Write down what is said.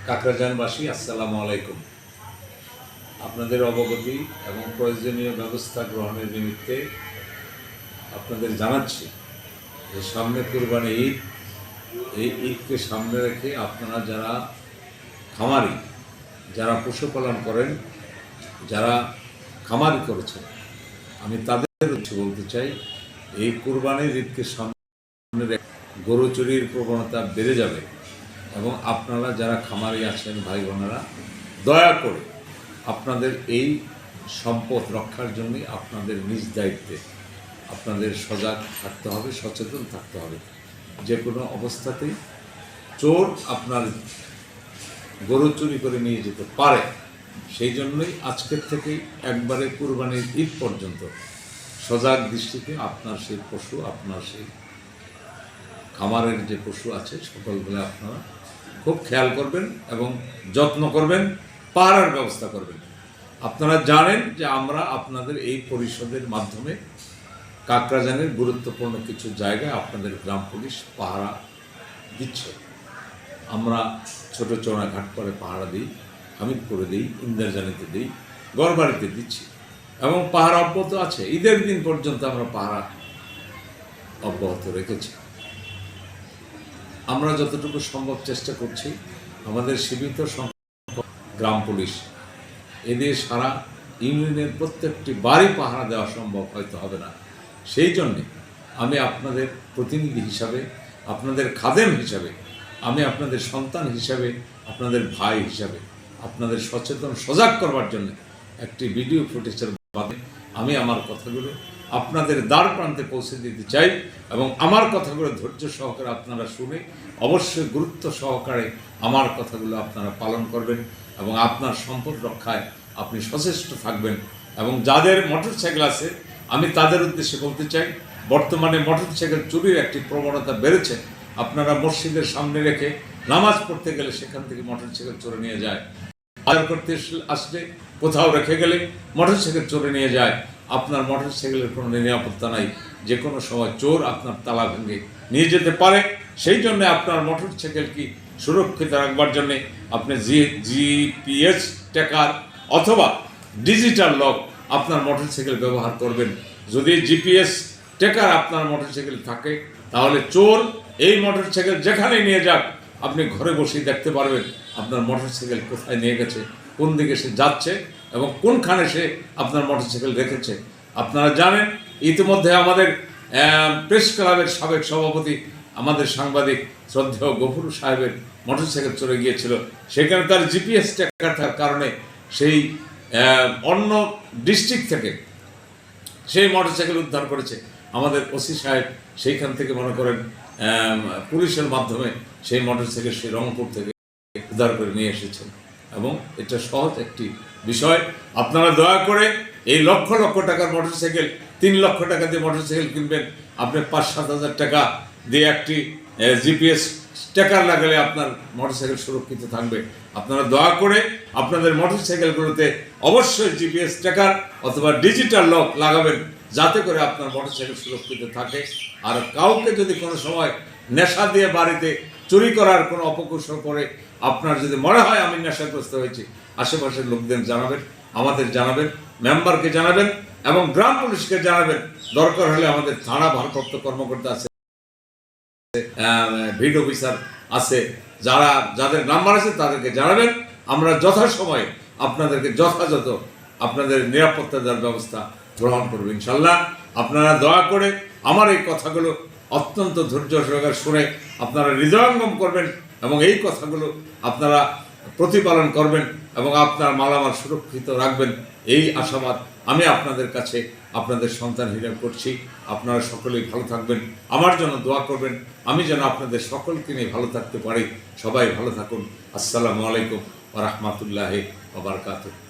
কাকরাজানবাসী আসসালামু আলাইকুম। আপনাদের অবগতি এবং প্রয়োজনীয় ব্যবস্থা গ্রহণের নিমিত্তে আপনাদের জানাচ্ছি যে সামনে কুরবানি ঈদ, এই ঈদকে সামনে রেখে আপনারা যারা খামারি, যারা পশুপালন করেন, যারা খামারি করেছেন, আমি তাদের উদ্দেশ্যে বলতে চাই, এই কুরবানির ঈদকে সামনে রেখে গরু চুরির প্রবণতা বেড়ে যাবে এবং আপনারা যারা খামারি আছেন ভাই বোনেরা, দয়া করে আপনাদের এই সম্পদ রক্ষার জন্য আপনাদের নিজ দায়িত্বে আপনাদের সজাগ থাকতে হবে, সচেতন থাকতে হবে। যে কোনো অবস্থাতেই চোর আপনার গরু চুরি করে নিয়ে যেতে পারে। সেই জন্যই আজকের থেকেই একবারে কুরবানির ঈদ পর্যন্ত সজাগ দৃষ্টিতে আপনার সেই পশু, আপনার সেই খামারের যে পশু আছে সকলগুলো আপনারা খুব খেয়াল করবেন এবং যত্ন করবেন, পাহারার ব্যবস্থা করবেন। আপনারা জানেন যে আমরা আপনাদের এই পরিষদের মাধ্যমে কাকরাজানের গুরুত্বপূর্ণ কিছু জায়গায় আপনাদের গ্রাম পুলিশ পাহারা দিচ্ছে। আমরা ছোট চৌড়াঘাট করে পাহারা দিই, হামিদপুরে দিই, ইন্দ্রজানিতে দিই, গড়বাড়িতে দিচ্ছি এবং পাহারা অব্যাহত আছে। ঈদের দিন পর্যন্ত আমরা পাহারা অব্যাহত রেখেছি। আমরা যতটুকু সম্ভব চেষ্টা করছি, আমাদের সীমিত সংখ্যক গ্রাম পুলিশ এদের সারা ইউনিয়নের প্রত্যেকটি বাড়ি পাহারা দেওয়া সম্ভব হয়তো হবে না। সেই জন্যে আমি আপনাদের প্রতিনিধি হিসাবে, আপনাদের খাদেম হিসাবে, আমি আপনাদের সন্তান হিসাবে, আপনাদের ভাই হিসাবে আপনাদের সচেতন সজাগ করবার জন্য একটি ভিডিও ফুটেজের মাধ্যমে আমি আমার কথাগুলো আপনাদের দ্বার প্রান্তে পৌঁছে দিতে চাই এবং আমার কথাগুলো ধৈর্য সহকারে আপনারা শুনে অবশ্যই গুরুত্ব সহকারে আমার কথাগুলো আপনারা পালন করবেন এবং আপনার সম্পদ রক্ষায় আপনি সচেষ্ট থাকবেন। এবং যাদের মোটরসাইকেল আছে আমি তাদের উদ্দেশ্যে বলতে চাই, বর্তমানে মোটরসাইকেল চুরির একটি প্রবণতা বেড়েছে। আপনারা মসজিদের সামনে রেখে নামাজ পড়তে গেলে সেখান থেকে মোটরসাইকেল চুরে নিয়ে যায়, বাজার করতে আসলে কোথাও রেখে গেলে মোটরসাইকেল চুরে নিয়ে যায়। আপনার মোটরসাইকেলের কোনো নিরাপত্তা নাই, যে কোনো সময় চোর আপনার তালা ভেঙে নিয়ে যেতে পারে। সেই জন্য আপনার মোটরসাইকেল কি সুরক্ষিত রাখবার জন্যে আপনি জিপিএস ট্র্যাকার অথবা ডিজিটাল লক আপনার মোটরসাইকেল ব্যবহার করবেন। যদি জিপিএস ট্র্যাকার আপনার মোটরসাইকেল থাকে তাহলে চোর এই মোটরসাইকেল যেখানে নিয়ে যাক আপনি ঘরে বসেই দেখতে পারবেন আপনার মোটরসাইকেল কোথায় নিয়ে গেছে, কোন দিকে সে যাচ্ছে এবং কোনখানে সে আপনার মোটরসাইকেল রেখেছে। আপনারা জানেন ইতিমধ্যে আমাদের প্রেস ক্লাবের সাবেক সভাপতি, আমাদের সাংবাদিক শ্রদ্ধেয় গফুর সাহেবের মোটরসাইকেল চলে গিয়েছিল। সেখানে তার জিপিএস ট্র্যাকার থাকার কারণে সেই অন্য ডিস্ট্রিক্ট থেকে সেই মোটরসাইকেল উদ্ধার করেছে আমাদের ওসি সাহেব। সেইখান থেকে মনে করেন পুলিশের মাধ্যমে সেই মোটরসাইকেল সেই রংপুর থেকে উদ্ধার করে নিয়ে এসেছেন এবং এটা সহজ একটি বিষয়। আপনারা দয়া করে এই লক্ষ লক্ষ টাকার মোটরসাইকেল, 3 লক্ষ টাকা দিয়ে মোটরসাইকেল কিনবেন, আপনি 5-7 হাজার টাকা দিয়ে একটি জিপিএস ট্র্যাকার লাগালে আপনার মোটরসাইকেল সুরক্ষিত থাকবে। আপনারা দয়া করে আপনাদের মোটরসাইকেলগুলোতে অবশ্যই জিপিএস ট্র্যাকার অথবা ডিজিটাল লক লাগাবেন, যাতে করে আপনার মোটরসাইকেল সুরক্ষিত থাকে। আর কাউকে যদি কোনো সময় নেশা দিয়ে বাড়িতে চুরি করার কোনো অপকৌশল করে আপনার যদি মনে হয় আমি নেশাগ্রস্ত হয়েছি, আশেপাশের লোকদের জানাবেন, আমাদের জানাবেন, মেম্বারকে জানাবেন এবং গ্রাম পুলিশকে জানাবেন। দরকার হলে আমাদের থানা ভারপ্রাপ্ত কর্মকর্তা আছে, ভিড অফিসার আছে, যাদের নাম্বার আছে তাদেরকে জানাবেন। আমরা যথাসময়ে আপনাদেরকে যথাযথ আপনাদের নিরাপত্তা দেওয়ার ব্যবস্থা গ্রহণ করবো ইনশাল্লাহ। আপনারা দয়া করে আমার এই কথাগুলো অত্যন্ত ধৈর্য সহকারে শুনে আপনারা হৃদয়ঙ্গম করবেন এবং এই কথাগুলো আপনারা প্রতিপালন করবেন এবং আপনার মালামাল সুরক্ষিত রাখবেন, এই আশাবাদ আমি আপনাদের কাছে আপনাদের সন্তান হিসেবে করছি। আপনারা সকলেই ভালো থাকবেন, আমার জন্য দোয়া করবেন, আমি যেন আপনাদের সকলকে নিয়ে ভালো থাকতে পারি। সবাই ভালো থাকুন। আসসালামু আলাইকুম ওয়া রাহমাতুল্লাহি ওয়া বারাকাতুহু।